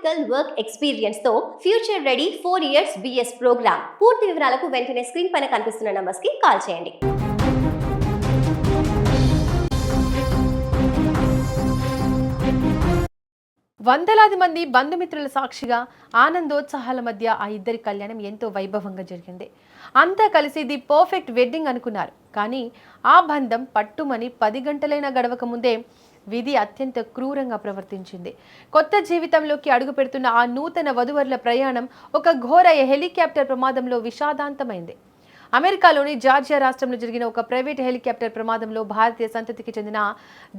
Practical work experience తో future ready 4 years BS program. పూర్తి వివరాలకు వెంటనే స్క్రీన్ పైన కనిపిస్తున్న నంబర్స్ కి కాల్ చేయండి. వందలాది మంది బంధుమిత్రుల సాక్షిగా ఆనందోత్సాహాల మధ్య ఆ ఇద్దరి కళ్యాణం ఎంతో వైభవంగా జరిగింది. అంతా కలిసి ది పర్ఫెక్ట్ వెడ్డింగ్ అనుకున్నారు. కానీ ఆ బంధం పట్టుమని 10 గంటలైనా గడవక ముందే విధి అత్యంత క్రూరంగా ప్రవర్తించింది. కొత్త జీవితంలోకి అడుగు పెడుతున్న ఆ నూతన వధువరుల ప్రయాణం ఒక ఘోర హెలికాప్టర్ ప్రమాదంలో విషాదాంతమైంది. అమెరికాలోని జార్జియా రాష్ట్రంలో జరిగిన ఒక ప్రైవేట్ హెలికాప్టర్ ప్రమాదంలో భారతీయ సంతతికి చెందిన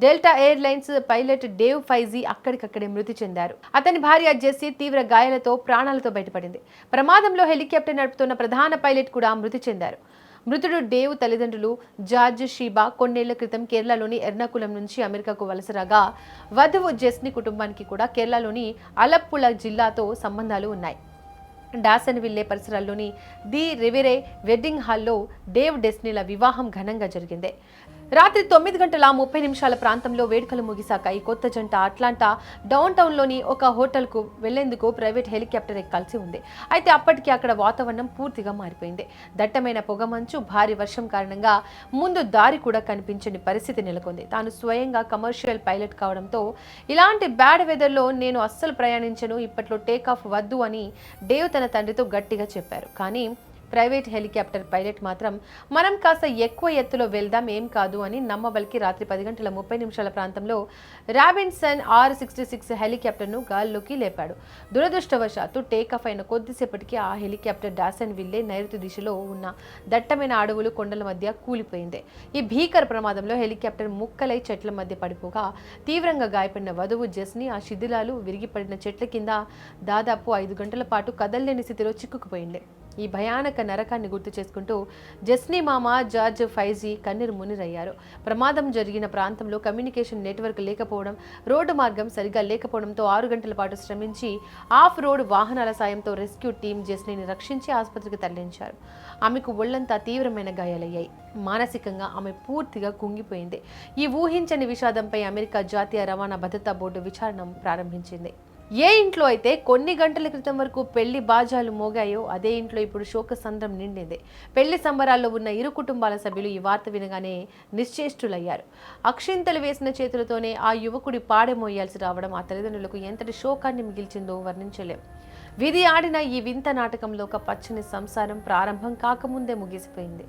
డెల్టా ఎయిర్లైన్స్ పైలట్ డేవ్ ఫైజీ అక్కడికక్కడే మృతి చెందారు. అతని భార్య జెస్సీ తీవ్ర గాయాలతో ప్రాణాలతో బయటపడింది. ప్రమాదంలో హెలికాప్టర్ నడుపుతున్న ప్రధాన పైలట్ కూడా మృతి చెందారు. మృతుడు డేవ్ తల్లిదండ్రులు జార్జ్ షీబా కొన్నేళ్ల క్రితం కేరళలోని ఎర్నాకులం నుంచి అమెరికాకు వలసరాగా వధువు జెస్నీ కుటుంబానికి కూడా కేరళలోని అలప్పుళ జిల్లాతో సంబంధాలు ఉన్నాయి. డాసన్విల్లే పరిసరాల్లోని ది రివెరే వెడ్డింగ్ హాల్లో డేవ్ డెస్నీల వివాహం ఘనంగా జరిగింది. రాత్రి 9:30 ప్రాంతంలో వేడుకలు ముగిశాక ఈ కొత్త జంట అట్లాంటా డౌన్ టౌన్లోని ఒక హోటల్కు వెళ్లేందుకు ప్రైవేట్ హెలికాప్టర్ ఎక్కాల్సి ఉంది. అయితే అప్పటికి అక్కడ వాతావరణం పూర్తిగా మారిపోయింది. దట్టమైన పొగమంచు, భారీ వర్షం కారణంగా ముందు దారి కూడా కనిపించని పరిస్థితి నెలకొంది. తాను స్వయంగా కమర్షియల్ పైలట్ కావడంతో ఇలాంటి బ్యాడ్ వెదర్లో నేను అస్సలు ప్రయాణించను, ఇప్పట్లో టేక్ ఆఫ్ వద్దు అని డేవ్ తన తండ్రితో గట్టిగా చెప్పారు. కానీ ప్రైవేట్ హెలికాప్టర్ పైలట్ మాత్రం మనం కాస్త ఎక్కువ ఎత్తులో వెళ్దాం, ఏం కాదు అని నమ్మబలికి రాత్రి 10:30 ప్రాంతంలో రాబిన్సన్ R-66 హెలికాప్టర్ను గాల్లోకి లేపాడు. దురదృష్టవశాత్తు టేకాఫ్ అయిన కొద్దిసేపటికి ఆ హెలికాప్టర్ డాసన్విల్లే నైరుతి దిశలో ఉన్న దట్టమైన అడవులు, కొండల మధ్య కూలిపోయింది. ఈ భీకర ప్రమాదంలో హెలికాప్టర్ ముక్కలై చెట్ల మధ్య పడిపోగా తీవ్రంగా గాయపడిన వధువు జెస్నీ ఆ శిథిలాలు విరిగిపడిన చెట్ల కింద దాదాపు 5 గంటల పాటు కదల్లేని స్థితిలో చిక్కుకుపోయింది. ఈ భయానక నరకాన్ని గుర్తు చేసుకుంటూ జెస్నీ మామ జార్జ్ ఫైజీ కన్నీరు మున్నీరయ్యారు. ప్రమాదం జరిగిన ప్రాంతంలో కమ్యూనికేషన్ నెట్వర్క్ లేకపోవడం, రోడ్డు మార్గం సరిగా లేకపోవడంతో 6 గంటల పాటు శ్రమించి ఆఫ్ రోడ్ వాహనాల సాయంతో రెస్క్యూ టీం జెస్నీని రక్షించి ఆసుపత్రికి తరలించారు. ఆమెకు ఒళ్లంతా తీవ్రమైన గాయాలయ్యాయి. మానసికంగా ఆమె పూర్తిగా కుంగిపోయింది. ఈ ఊహించని విషాదంపై అమెరికా జాతీయ రవాణా భద్రతా బోర్డు విచారణ ప్రారంభించింది. ఏ ఇంట్లో అయితే కొన్ని గంటల క్రితం వరకు పెళ్లి బాజాలు మోగాయో అదే ఇంట్లో ఇప్పుడు శోకసంద్రం నిండింది. పెళ్లి సంబరాల్లో ఉన్న ఇరు కుటుంబాల సభ్యులు ఈ వార్త వినగానే నిశ్చేష్టులయ్యారు. అక్షింతలు వేసిన చేతులతోనే ఆ యువకుడి పాడెమోయాల్సి రావడం ఆ తల్లిదండ్రులకు ఎంతటి శోకాన్ని మిగిల్చిందో వర్ణించలేం. విధి ఆడిన ఈ వింత నాటకంలో ఒక పచ్చని సంసారం ప్రారంభం కాకముందే ముగిసిపోయింది.